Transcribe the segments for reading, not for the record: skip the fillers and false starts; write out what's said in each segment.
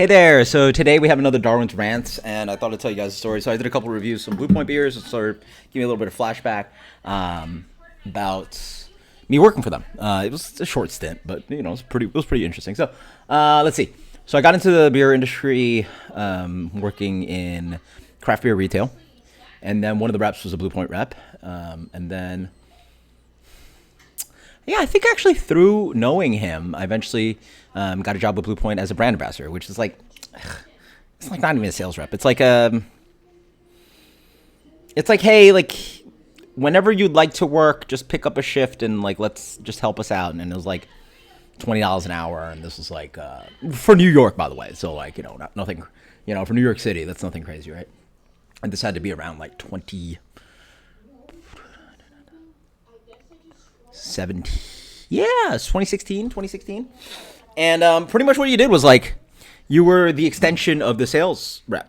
Hey there! So today we have another Darwin's Rants, and I thought I'd tell you guys a story. So I did a couple reviews, some Blue Point beers, to sort of give me a little bit of flashback about me working for them. It was a short stint, but it was pretty interesting. So let's see. So I got into the beer industry, working in craft beer retail, and then one of the reps was a Blue Point rep, and then. Yeah, I think actually through knowing him, I eventually got a job with Blue Point as a brand ambassador, which is like, it's like not even a sales rep. It's like hey, like whenever you'd like to work, just pick up a shift and like let's just help us out. And it was like $20 an hour, and this was like for New York, by the way. So like nothing, for New York City, that's nothing crazy, right? And this had to be around like 2016. And pretty much what you did was like you were the extension of the sales rep.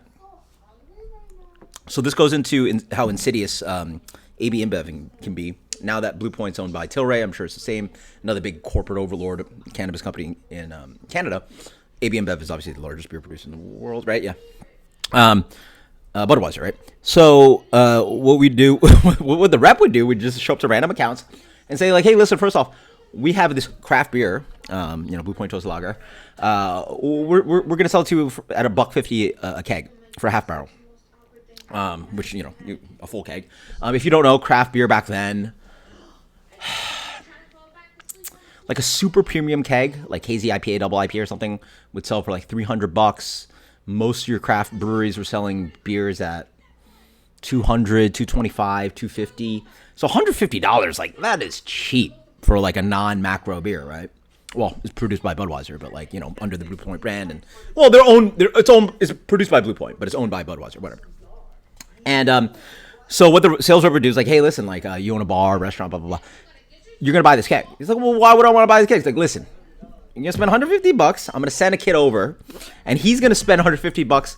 So this goes into how insidious AB InBev can be. Now that Blue Point's owned by Tilray, I'm sure it's the same. Another big corporate overlord cannabis company in Canada. AB InBev is obviously the largest beer producer in the world, right? Yeah. Budweiser, right? So what we do, what the rep would do, would just show up to random accounts and say like, hey, listen, first off, we have this craft beer, Blue Point Toast Lager. We're gonna sell it to you at $1.50 a keg for a half barrel, which a full keg. If you don't know, craft beer back then, like a super premium keg, like hazy IPA, double IPA or something, would sell for like $300. Most of your craft breweries were selling beers at $200, $225, $250. So $150, like that is cheap for like a non-macro beer, right? Well, it's produced by Budweiser, but like under the Blue Point brand, and well, it's produced by Blue Point, but it's owned by Budweiser, whatever. And so what the sales rep would do is like, hey, listen, like you own a bar, restaurant, blah blah blah. You're gonna buy this keg. He's like, well, why would I want to buy this keg? He's like, listen, you're gonna spend $150. I'm gonna send a kid over, and he's gonna spend $150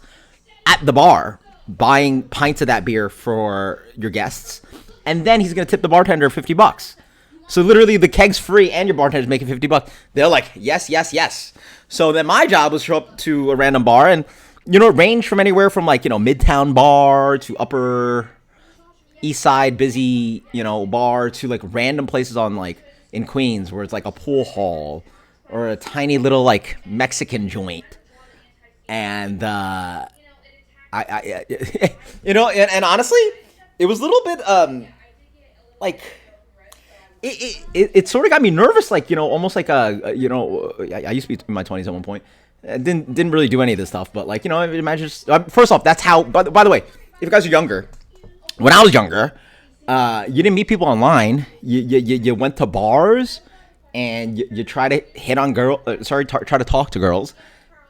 at the bar buying pints of that beer for your guests, and then he's gonna tip the bartender $50. So literally the keg's free and your bartender's making $50. They're like, yes, yes, yes. So then my job was to show up to a random bar, and it ranged from anywhere from like Midtown bar to Upper East Side busy bar to like random places on like in Queens where it's like a pool hall or a tiny little like Mexican joint, and and honestly, it was a little bit like it sort of got me nervous, like almost like I used to be in my 20s at one point. I didn't really do any of this stuff, but like imagine first off, that's how. By the way, if you guys are younger, when I was younger, you didn't meet people online. You went to bars and you try to hit on try to talk to girls,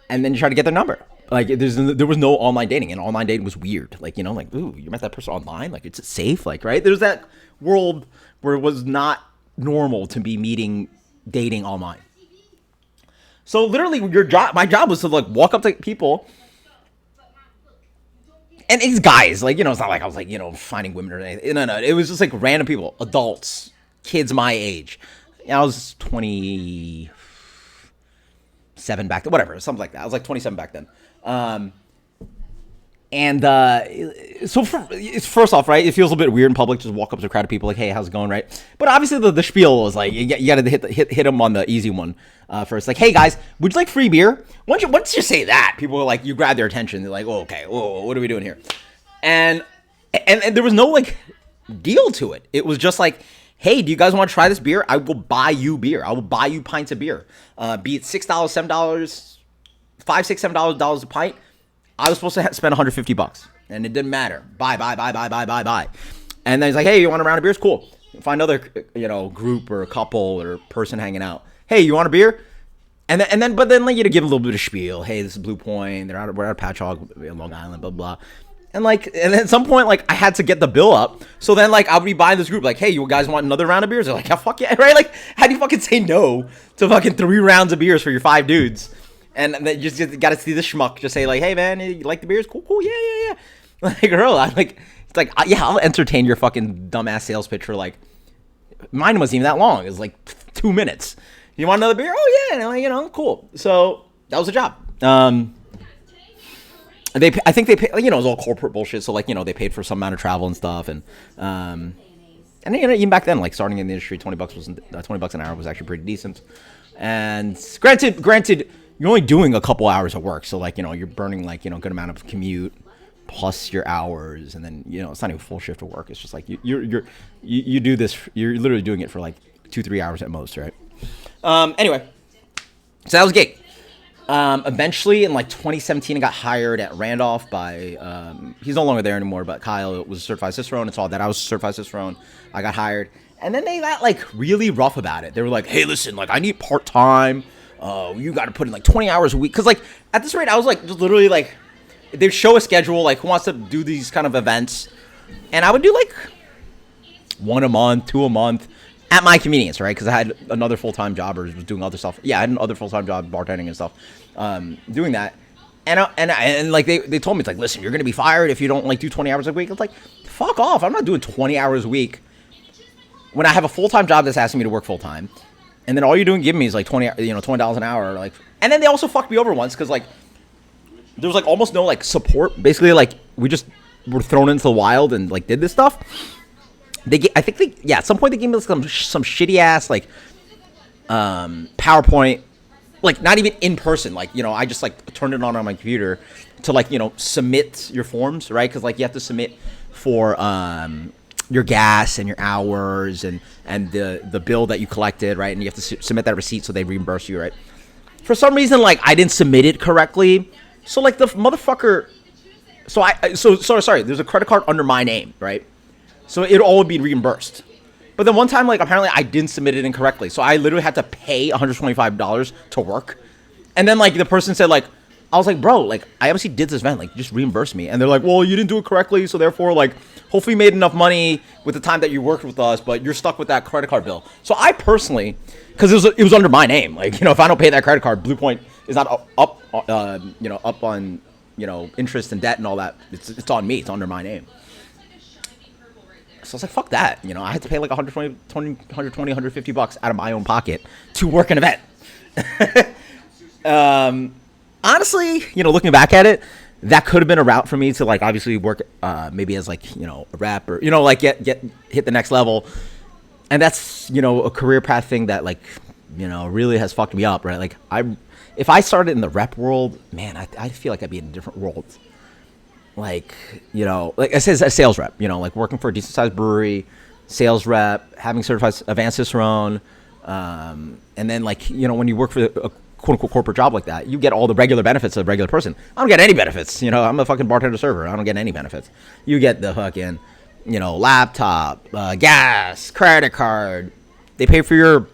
and then you try to get their number. Like there was no online dating, and online dating was weird. Like like, ooh, you met that person online. Like, it's safe. Like, right? There's that world where it was not normal to be dating online. So literally, my job was to like walk up to people, and these guys, like it's not like I was like finding women or anything. No, it was just like random people, adults, kids my age. I was 27 back then, whatever, something like that. I was like 27 back then. So first off, right, it feels a bit weird in public to just walk up to a crowd of people like, hey, how's it going, right? But obviously the spiel was like, you got to hit them on the easy one first. Like, hey guys, would you like free beer? Once you say that, people are like, you grab their attention. They're like, oh, okay, whoa, what are we doing here? And there was no like deal to it. It was just like, hey, do you guys want to try this beer? I will buy you beer. I will buy you pints of beer. Be it $6, $7, $5, $6, $7 a pint. I was supposed to spend $150, and it didn't matter. Buy. And then he's like, hey, you want a round of beers? Cool. Find another, group or a couple or person hanging out. Hey, you want a beer? But then like give a little bit of spiel. Hey, this is Blue Point. We're out of Patchogue, Long Island, blah blah. And at some point, like I had to get the bill up. So then like I'll be buying this group like, hey, you guys want another round of beers? They're like, yeah, fuck yeah, right? Like, how do you fucking say no to fucking 3 rounds of beers for your 5 dudes? And then you just got to see the schmuck just say like, hey man, you like the beers? Cool, yeah. Like, girl, it's like, yeah, I'll entertain your fucking dumbass sales pitch for like, mine wasn't even that long. It was like 2 minutes. You want another beer? Oh yeah, cool. So that was the job. I think they pay, you know, it was all corporate bullshit. So like, you know, they paid for some amount of travel and stuff, and you know, even back then, like starting in the industry, $20 an hour was actually pretty decent. And granted, you're only doing a couple hours of work, so like, you know, you're burning like, you know, a good amount of commute plus your hours, and then, you know, it's not even full shift of work. It's just like you do this, you're literally doing it for like 2-3 hours at most, right? Anyway, so that was a gig. Eventually in like 2017, I got hired at Randolph by, he's no longer there anymore, but Kyle was a certified Cicerone. It's all that I was a certified Cicerone. I got hired, and then they got like really rough about it. They were like, hey, listen, like I need part-time. You got to put in like 20 hours a week. Cause like at this rate, I was like, just literally like, they'd show a schedule, like who wants to do these kind of events. And I would do like 1 a month, 2 a month. At my convenience, right? Because I had another full-time job or was doing other stuff. Yeah, I had another full-time job, bartending and stuff, doing that. And like they told me, it's like, listen, you're gonna be fired if you don't like do 20 hours a week. It's like, fuck off. I'm not doing 20 hours a week when I have a full-time job that's asking me to work full-time, and then all you're doing giving me is like $20 an hour. Like, and then they also fucked me over once because like there was like almost no like support. Basically, like we just were thrown into the wild and like did this stuff. At some point they gave me some shitty ass like PowerPoint, like not even in person. Like, you know, I just like turned it on my computer to like, you know, submit your forms, right? Because like you have to submit for your gas and your hours and the bill that you collected, right? And you have to submit that receipt so they reimburse you, right? For some reason, like I didn't submit it correctly, so like the motherfucker. Sorry. There's a credit card under my name, right? So it all would be reimbursed. But then one time, like, apparently I didn't submit it incorrectly. So I literally had to pay $125 to work. And then, like, the person said, like, I was like, bro, like, I obviously did this event. Like, just reimburse me. And they're like, well, you didn't do it correctly. So therefore, like, hopefully you made enough money with the time that you worked with us. But you're stuck with that credit card bill. So I personally, because it was under my name. Like, you know, if I don't pay that credit card, Blue Point is not up on, you know, interest and debt and all that. It's on me. It's under my name. So I was like, fuck that. You know, I had to pay like $150 out of my own pocket to work an event. Honestly, you know, looking back at it, that could have been a route for me to like obviously work maybe as like, you know, a rep or, you know, like hit the next level. And that's, you know, a career path thing that like, you know, really has fucked me up, right? Like if I started in the rep world, man, I feel like I'd be in a different world. Like, you know, like I said, a sales rep, you know, like working for a decent sized brewery, sales rep, having certified advanced Cicerone, and then like, you know, when you work for a quote unquote corporate job like that, you get all the regular benefits of a regular person. I don't get any benefits, you know, I'm a fucking bartender server. I don't get any benefits. You get the fucking, you know, laptop, gas, credit card. They pay for your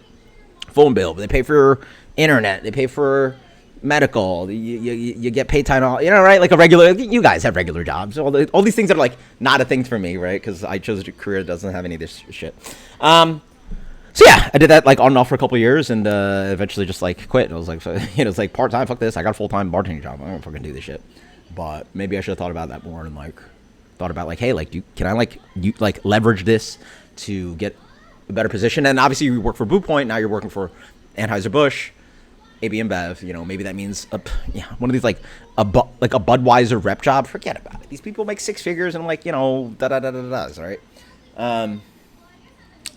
phone bill, they pay for your internet, they pay for medical, you get paid time off, you know, right? Like a regular, you guys have regular jobs, all these things are like not a thing for me, right? Because I chose a career that doesn't have any of this shit. So yeah, I did that like on and off for a couple of years, and eventually just like quit. I was like, you know, it's like part time, fuck this, I got a full-time bartending job, I don't fucking do this shit. But maybe I should have thought about that more and like thought about like, hey, like can I like leverage this to get a better position? And obviously you work for Blue Point, now you're working for Anheuser-Busch, AB InBev, you know, maybe that means one of these like a Budweiser rep job. Forget about it. These people make 6 figures and like, you know, right? There are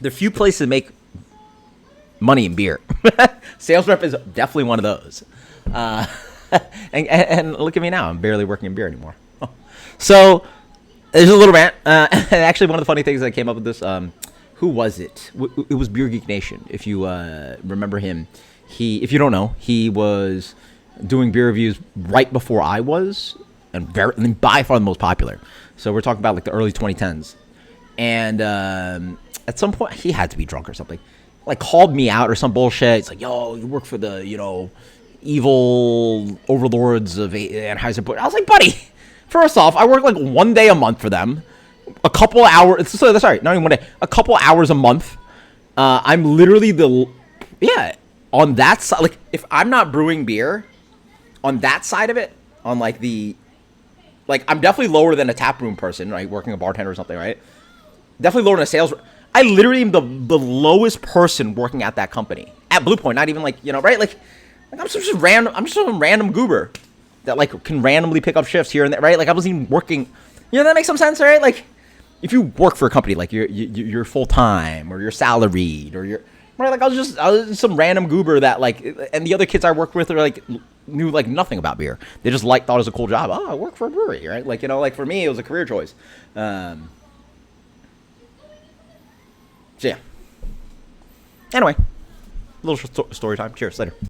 few places to make money in beer. Sales rep is definitely one of those. And look at me now. I'm barely working in beer anymore. So there's a little rant. Actually, one of the funny things that came up with this, who was it? It was Beer Geek Nation. If you remember him. If you don't know, he was doing beer reviews right before I was, and by far the most popular. So we're talking about like the early 2010s. And at some point, he had to be drunk or something. Like called me out or some bullshit. It's like, yo, you work for the, you know, evil overlords of Anheuser-Busch. I was like, buddy, first off, I work like 1 day a month for them. A couple hours, sorry, not even 1 day. A couple hours a month. I'm literally on that side, like, if I'm not brewing beer, on that side of it, on, like, I'm definitely lower than a taproom person, right, working a bartender or something, right? Definitely lower than a sales. I literally am the lowest person working at that company. At Blue Point, not even, like, you know, right? Like I'm just a random goober. that like can randomly pick up shifts here and there, right? Like I wasn't even working. You know, that makes some sense, right? Like if you work for a company, like you're full time or you're salaried or you're right. Like I was just some random goober that like, and the other kids I worked with are like knew like nothing about beer. They just like thought it was a cool job. Oh, I work for a brewery, right? Like, you know, like for me, it was a career choice. So yeah. Anyway, little story time. Cheers. Later.